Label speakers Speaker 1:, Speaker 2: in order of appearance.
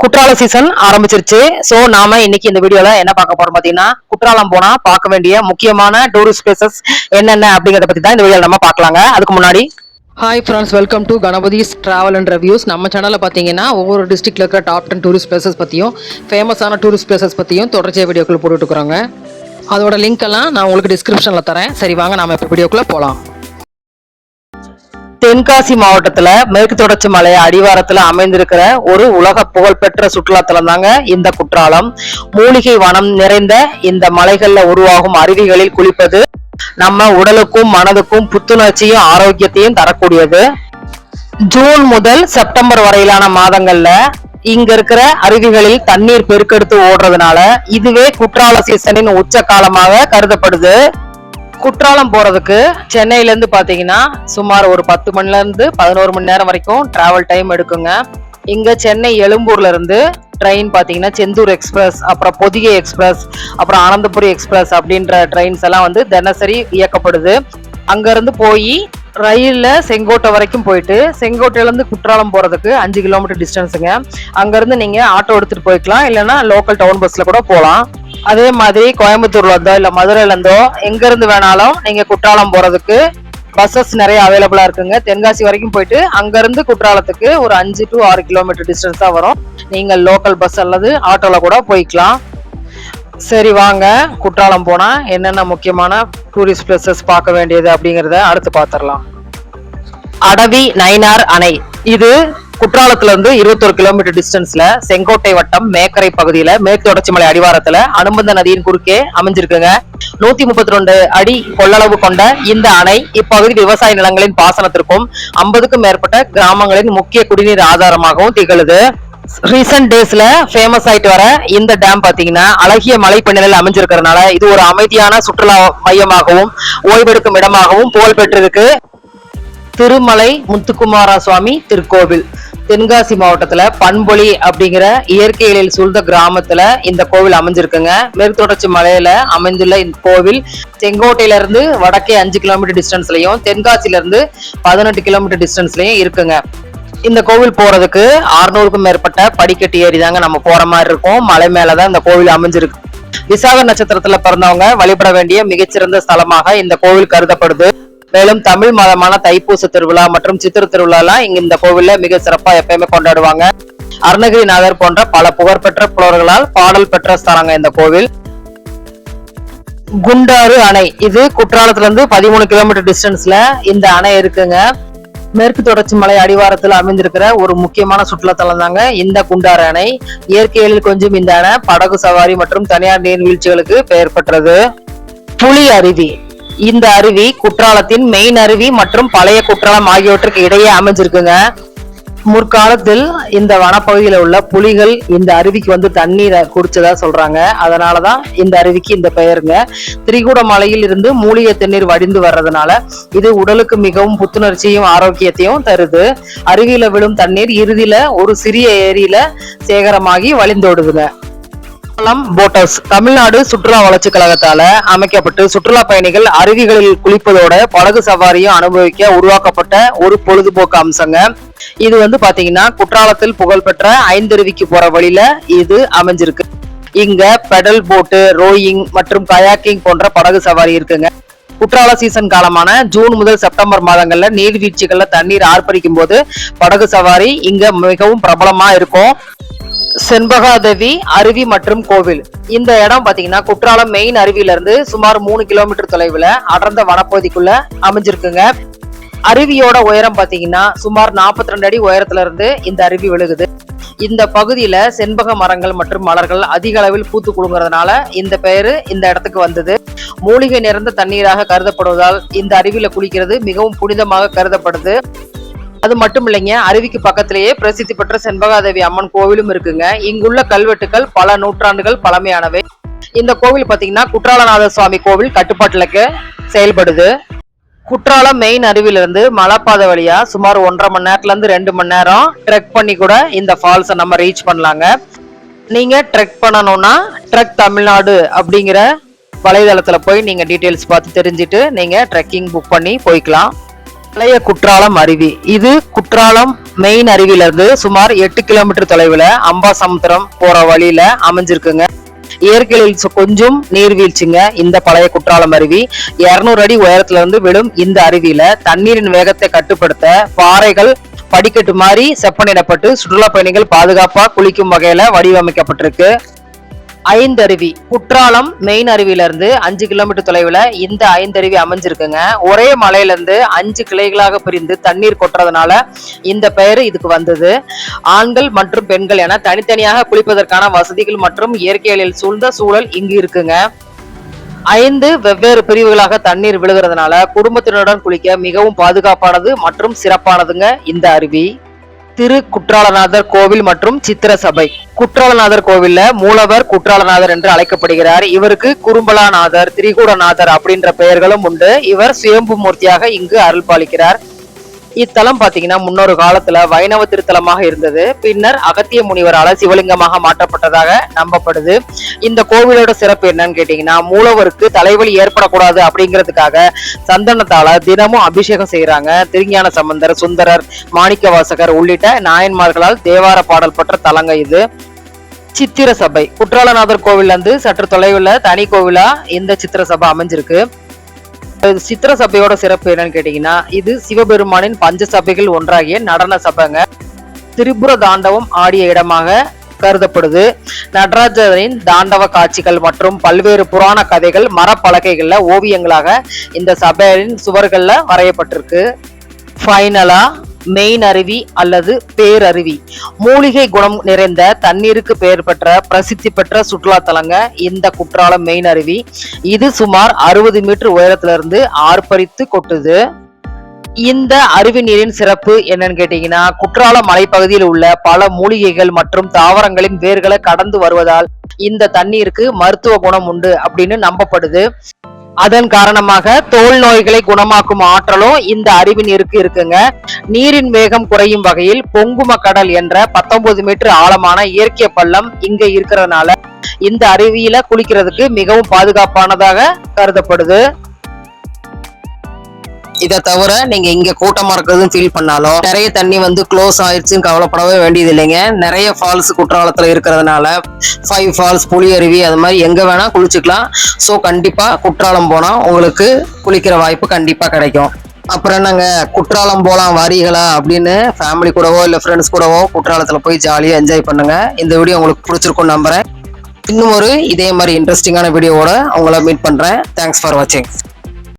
Speaker 1: குற்றால season ஆரம்பிச்சிருச்சு. So நாம இன்னைக்கு இந்த வீடியோல என்ன பார்க்க போறோம் பாத்தீங்கன்னா, குற்றாலம் போனா பார்க்க வேண்டிய முக்கியமான டூரிஸ்ட் பிளேசஸ் என்னென்ன அப்படிங்கறத பத்தி தான் இந்த வீடியோல நம்ம பார்க்கலாங்க. அதுக்கு முன்னாடி hi friends, welcome to Ganapathi's travel and reviews. நம்ம சேனலில் பார்த்தீங்கன்னா ஒவ்வொரு டிஸ்ட்ரிக்ட்ல இருக்கிற டாப் 10 டூரிஸ்ட் பிளேசஸ் பற்றியும் ஃபேமஸான டூரிஸ்ட் பிளேசஸ் பற்றியும் தொடர்ச்சியாக வீடியோக்குள்ள போட்டுருக்குறாங்க. அதோட லிங்க் எல்லாம் நான் உங்களுக்கு டிஸ்கிரிப்ஷனில் தரேன். சரி வாங்க நாம இப்போ வீடியோக்குள்ளே போகலாம். தென்காசி மாவட்டத்துல மேற்கு தொடர்ச்சி மலை அடிவாரத்துல அமைந்திருக்கிற ஒரு உலக புகழ்பெற்ற சுற்றுலாத்தலம் தாங்க இந்த குற்றாலம். மூலிகை வனம் நிறைந்த இந்த மலைகள்ல உருவாகும் அருவிகளில் குளிப்பது நம்ம உடலுக்கும் மனதுக்கும் புத்துணர்ச்சியும் ஆரோக்கியத்தையும் தரக்கூடியது. ஜூன் முதல் செப்டம்பர் வரையிலான மாதங்கள்ல இங்க இருக்கிற அருவிகளில் தண்ணீர் பெருக்கெடுத்து ஓடுறதுனால இதுவே குற்றால சீசனின் உச்ச காலமாக கருதப்படுது. குற்றாலம் போறதுக்கு சென்னையில இருந்து பாத்தீங்கன்னா சுமார் ஒரு 10 மணில இருந்து 11 மணி நேரம் வரைக்கும் டிராவல் டைம் எடுக்குங்க. இங்க சென்னை எழும்பூர்ல இருந்து ட்ரெயின் பாத்தீங்கன்னா செந்தூர் எக்ஸ்பிரஸ், அப்புறம் பொதிகை எக்ஸ்பிரஸ், அப்புறம் ஆனந்தபுரி எக்ஸ்பிரஸ் அப்படின்ற ட்ரெயின்ஸ் எல்லாம் வந்து தினசரி இயக்கப்படுது. அங்க இருந்து போய் ரயில்ல செங்கோட்டை வரைக்கும் போயிட்டு செங்கோட்டையில இருந்து குற்றாலம் போறதுக்கு 5 கிலோமீட்டர் டிஸ்டன்ஸுங்க. அங்க இருந்து நீங்க ஆட்டோ எடுத்துட்டு போய்க்கலாம், இல்லைன்னா லோக்கல் டவுன் பஸ்ல கூட போகலாம். அதே மாதிரி கோயம்புத்தூர்ல இருந்தோ இல்ல மதுரையில இருந்தோ எங்க இருந்து வேணாலும் நீங்க குற்றாலம் போறதுக்கு பஸ்ஸஸ் நிறைய அவைலபிளா இருக்குங்க. தென்காசி வரைக்கும் போயிட்டு அங்க இருந்து குற்றாலத்துக்கு ஒரு 5 to 6 கிலோமீட்டர் டிஸ்டன்ஸ் தான் வரும். நீங்க லோக்கல் பஸ் அல்லது ஆட்டோல கூட போய்க்கலாம். சரி வாங்க குற்றாலம் போனா என்னென்ன முக்கியமான டூரிஸ்ட் பிளேசஸ் பார்க்க வேண்டியது அப்படிங்கறத அடுத்து பாத்திரலாம். அடவி நயினார் அணை இது குற்றாலத்துல இருந்து 21 கிலோமீட்டர் டிஸ்டன்ஸ்ல செங்கோட்டை வட்டம் மேக்கரை பகுதியில மேற்கு தொடர்ச்சி மலை அடிவாரத்துல அனுமந்த நதியின் குறுக்கே அமைஞ்சிருக்குங்க. 132 அடி கொள்ளளவு கொண்ட இந்த அணை இப்பகுதி விவசாய நிலங்களின் பாசனத்திற்கும் 50க்கும் மேற்பட்ட கிராமங்களின் முக்கிய குடிநீர் ஆதாரமாகவும் திகழுது. ரீசன்ட் டேஸ்ல ஃபேமஸ் ஆயிட்டு வர இந்த டேம் பாத்தீங்கன்னா அழகிய மலை பின்னலில் அமைஞ்சிருக்கிறதுனால இது ஒரு அமைதியான சுற்றுலா மையமாகவும் ஓய்வெடுக்கும் இடமாகவும் புகழ் பெற்றிருக்கு. திருமலை முத்துக்குமார சுவாமி திருக்கோவில் தென்காசி மாவட்டத்துல பண்பொழி அப்படிங்கிற இயற்கை எழில் சூழ்ந்த கிராமத்துல இந்த கோவில் அமைஞ்சிருக்குங்க. மேற்கு தொடர்ச்சி மலையில அமைந்துள்ள இந்த கோவில் செங்கோட்டையில இருந்து வடக்கே 5 கிலோமீட்டர் டிஸ்டன்ஸ்லயும் தென்காசில இருந்து 18 கிலோமீட்டர் டிஸ்டன்ஸ்லயும் இருக்குங்க. இந்த கோவில் போறதுக்கு 600க்கும் மேற்பட்ட படிக்கட்டு ஏறி தாங்க நம்ம போற மாதிரி இருக்கும். மலை மேலதான் இந்த கோவில் அமைஞ்சிருக்கு. விசாக நட்சத்திரத்துல பிறந்தவங்க வழிபட வேண்டிய மிகச்சிறந்த ஸ்தலமாக இந்த கோவில் கருதப்படுது. மேலும் தமிழ் மதமான தைப்பூச திருவிழா மற்றும் சித்திர திருவிழா எல்லாம் இங்க இந்த கோவில்ல மிக சிறப்பா எப்பயுமே கொண்டாடுவாங்க. அருணகிரிநாதர் போன்ற பல புகழ்பெற்ற புலவர்களால் பாடல் பெற்ற ஸ்தலங்க இந்த கோவில். குண்டாறு அணை இது குற்றாலத்துல இருந்து 13 கிலோமீட்டர் டிஸ்டன்ஸ்ல இந்த அணை இருக்குங்க. மேற்கு தொடர்ச்சி மலை அடிவாரத்தில் அமைந்திருக்கிற ஒரு முக்கியமான சுற்றுலாத்தலம் தாங்க இந்த குண்டாறு அணை. இயற்கையில் கொஞ்சம் இந்த அணை படகு சவாரி மற்றும் தனியார் நீர்வீழ்ச்சிகளுக்கு பெயர் பெற்றது. புலி அருவி இந்த அருவி குற்றாலத்தின் மெயின் அருவி மற்றும் பழைய குற்றாலம் ஆகியவற்றுக்கு இடையே அமைஞ்சிருக்குங்க. முற்காலத்தில் இந்த வனப்பகுதியில உள்ள புலிகள் இந்த அருவிக்கு வந்து தண்ணீரை குடிச்சதா சொல்றாங்க. அதனாலதான் இந்த அருவிக்கு இந்த பெயருங்க. திரிகூட மலையில் இருந்து மூலிகை தண்ணீர் வடிந்து வர்றதுனால இது உடலுக்கு மிகவும் புத்துணர்ச்சியும் ஆரோக்கியத்தையும் தருது. அருவியில விழும் தண்ணீர் இறுதியில ஒரு சிறிய ஏரியில சேகரமாகி வழிந்தோடுதுங்க. போட்டர்ஸ் தமிழ்நாடு சுற்றுலா வளர்ச்சி கழகத்தால அமைக்கப்பட்டு சுற்றுலா பயணிகள் அருவிகளில் குளிப்பதோட படகு சவாரியும் அனுபவிக்க உருவாக்கப்பட்ட ஒரு பொழுதுபோக்கு அம்சங்க. இது வந்து பாத்தீங்கன்னா குற்றாலத்தில் புகழ்பெற்ற 5 அருவிக்கு போற வழியில இது அமைஞ்சிருக்கு. இங்க பெடல் போட்டு, ரோயிங் மற்றும் கயாக்கிங் போன்ற படகு சவாரி இருக்குங்க. குற்றால சீசன் காலமான ஜூன் முதல் செப்டம்பர் மாதங்கள்ல நீர்வீழ்ச்சிகள்ல தண்ணீர் ஆர்ப்பரிக்கும் போது படகு சவாரி இங்க மிகவும் பிரபலமா இருக்கும். செண்பகாதேவி அருவி மற்றும் கோவில் இந்த இடம் பாத்தீங்கன்னா குற்றாலம் மெயின் அருவியில இருந்து சுமார் 3 கிலோமீட்டர் தொலைவுல அடர்ந்த வனப்பகுதிக்குள்ள அமைஞ்சிருக்குங்க. அருவியோட உயரம் பாத்தீங்கன்னா சுமார் 42 அடி உயரத்துல இருந்து இந்த அருவி விழுகுது. இந்த பகுதியில செண்பக மரங்கள் மற்றும் மலர்கள் அதிக அளவில் பூத்து குலுங்குறதுனால இந்த பெயரு இந்த இடத்துக்கு வந்தது. மூலிகை நிறைந்த தண்ணீராக கருதப்படுவதால் இந்த அருவியில குளிக்கிறது மிகவும் புனிதமாக கருதப்படுது. அது மட்டும் இல்லைங்க, அருவிக்கு பக்கத்திலேயே பிரசித்தி பெற்ற செண்பகாதேவி அம்மன் கோவிலும் இருக்குங்க. இங்குள்ள கல்வெட்டுகள் பல நூற்றாண்டுகள் பழமையானவை. இந்த கோவில் பாத்தீங்கன்னா குற்றாலநாத சுவாமி கோவில் கட்டுப்பாட்டுல செயல்படுது. குற்றாலம் மெயின் அருவிலிருந்து மலைப்பாதை வழியா சுமார் 1.5 மணி நேரத்துல இருந்து 2 மணி நேரம் ட்ரெக் பண்ணி கூட இந்த ஃபால்ஸை நம்ம ரீச் பண்ணலாங்க. நீங்க ட்ரெக் பண்ணணும்னா ட்ரெக் தமிழ்நாடு அப்படிங்கிற வலைதளத்துல போய் நீங்க டீட்டெயில்ஸ் பார்த்து தெரிஞ்சுட்டு நீங்க ட்ரெக்கிங் புக் பண்ணி போய்க்கலாம். பழைய குற்றாலம் அருவி இது குற்றாலம் மெயின் அருவியிலிருந்து சுமார் 8 கிலோமீட்டர் தொலைவுல அம்பாசமுத்திரம் போற வழியில அமைஞ்சிருக்குங்க. இயற்கையில் கொஞ்சம் நீர்வீழ்ச்சிங்க இந்த பழைய குற்றாலம் அருவி. 200 அடி உயரத்துல இருந்து விழும் இந்த அருவியில தண்ணீரின் வேகத்தை கட்டுப்படுத்த பாறைகள் படிக்கட்டு மாதிரி செப்பனிடப்பட்டு சுற்றுலா பயணிகள் பாதுகாப்பா குளிக்கும் வகையில வடிவமைக்கப்பட்டிருக்கு. 5 அருவி குற்றாலம் மெயின் அருவியில இருந்து 5 கிலோமீட்டர் தொலைவுல இந்த 5 அருவி அமைஞ்சிருக்குங்க. ஒரே மலையில இருந்து 5 கிளைகளாக பிரிந்து தண்ணீர் கொட்டுறதுனால இந்த பெயர் இதுக்கு வந்தது. ஆண்கள் மற்றும் பெண்கள் என தனித்தனியாக குளிப்பதற்கான வசதிகள் மற்றும் இயற்கையில் சூழ்ந்த சூழல் இங்கு இருக்குங்க. 5 வெவ்வேறு பிரிவுகளாக தண்ணீர் விழுகிறதுனால குடும்பத்தினருடன் குளிக்க மிகவும் பாதுகாப்பானது மற்றும் சிறப்பானதுங்க இந்த அருவி. திரு குற்றாலநாதர் கோவில் மற்றும் சித்திர சபை. குற்றாலநாதர் கோவில்ல மூலவர் குற்றாலநாதர் என்று அழைக்கப்படுகிறார். இவருக்கு குறும்பலாநாதர், திரிகூடநாதர் அப்படின்ற பெயர்களும் உண்டு. இவர் சுயம்பு மூர்த்தியாக இங்கு அருள் பாலிக்கிறார். இத்தலம் பாத்தீங்கன்னா முன்னொரு காலத்துல வைணவ திருத்தலமாக இருந்தது. பின்னர் அகத்திய முனிவரால சிவலிங்கமாக மாற்றப்பட்டதாக நம்பப்படுது. இந்த கோவிலோட சிறப்பு என்னன்னு கேட்டீங்கன்னா, மூலவருக்கு தலைவலி ஏற்படக்கூடாது அப்படிங்கிறதுக்காக சந்தனத்தால தினமும் அபிஷேகம் செய்யறாங்க. திருஞான சம்பந்தர், சுந்தரர், மாணிக்க வாசகர் உள்ளிட்ட நாயன்மார்களால் தேவார பாடல் பெற்ற தலங்க இது. சித்திர சபை குற்றாலநாதர் கோவில்ல இருந்து சற்று தொலைவுல தனி கோவிலா இந்த சித்திர சபை அமைஞ்சிருக்கு. சித்திர சபையோட சிறப்பு என்னன்னு கேட்டீங்கன்னா, இது சிவபெருமானின் பஞ்ச சபைகள் ஒன்றாகிய நடன சபைங்க. திரிபுர தாண்டவம் ஆடிய இடமாக கருதப்படுது. நடராஜரின் தாண்டவ காட்சிகள் மற்றும் பல்வேறு புராண கதைகள் மரப்பலகைகள்ல ஓவியங்களாக இந்த சபையின் சுவர்கள்ல வரையப்பட்டிருக்கு. ஃபைனலா மெயின் அருவி அல்லது பேரருவி மூலிகை குணம் நிறைந்த தண்ணீருக்கு பெயர் பெற்ற பிரசித்தி பெற்ற சுற்றுலா தலங்க இந்த குற்றாலம் மெயின் அருவி. இது சுமார் 60 மீட்டர் உயரத்துல இருந்து ஆர்ப்பரித்து கொட்டுது. இந்த அருவி நீரின் சிறப்பு என்னன்னு கேட்டீங்கன்னா, குற்றாலம் மலைப்பகுதியில் உள்ள பல மூலிகைகள் மற்றும் தாவரங்களின் வேர்களை கடந்து வருவதால் இந்த தண்ணீருக்கு மருத்துவ குணம் உண்டு அப்படின்னு நம்பப்படுது. அதன் காரணமாக தோல் நோய்களை குணமாக்கும் ஆற்றலும் இந்த அருவி நீருக்கு இருக்குங்க. நீரின் வேகம் குறையும் வகையில் பொங்கும கடல் என்ற 19 மீட்டர் ஆழமான இயற்கை பள்ளம் இங்க இருக்கிறதுனால இந்த அருவியில குளிக்கிறதுக்கு மிகவும் பாதுகாப்பானதாக கருதப்படுது. இதை தவிர நீங்க இங்க கூட்டமா இருக்கிறதுன்னு ஃபீல் பண்ணாலும் நிறைய தண்ணி க்ளோஸ் ஆயிடுச்சுன்னு கவலைப்படவே வேண்டியது இல்லைங்க. நிறைய ஃபால்ஸ் குற்றாலத்துல இருக்கிறதுனால 5 ஃபால்ஸ், புலி அருவி, அது மாதிரி எங்க வேணா குளிச்சுக்கலாம். ஸோ கண்டிப்பா குற்றாலம் போனா உங்களுக்கு குளிக்கிற வாய்ப்பு கண்டிப்பா கிடைக்கும். அப்புறம் நாங்க குற்றாலம் போலாம் வாரிகளா அப்படின்னு ஃபேமிலி கூடவோ இல்ல ஃப்ரெண்ட்ஸ் கூடவோ குற்றாலத்துல போய் ஜாலியா என்ஜாய் பண்ணுங்க. இந்த வீடியோ உங்களுக்கு பிடிச்சிருக்கும்னு நம்புறேன். இன்னும் ஒரு இதே மாதிரி இன்ட்ரெஸ்டிங்கான வீடியோவோட உங்களை மீட் பண்றேன். தேங்க்ஸ் ஃபார் வாட்சிங்.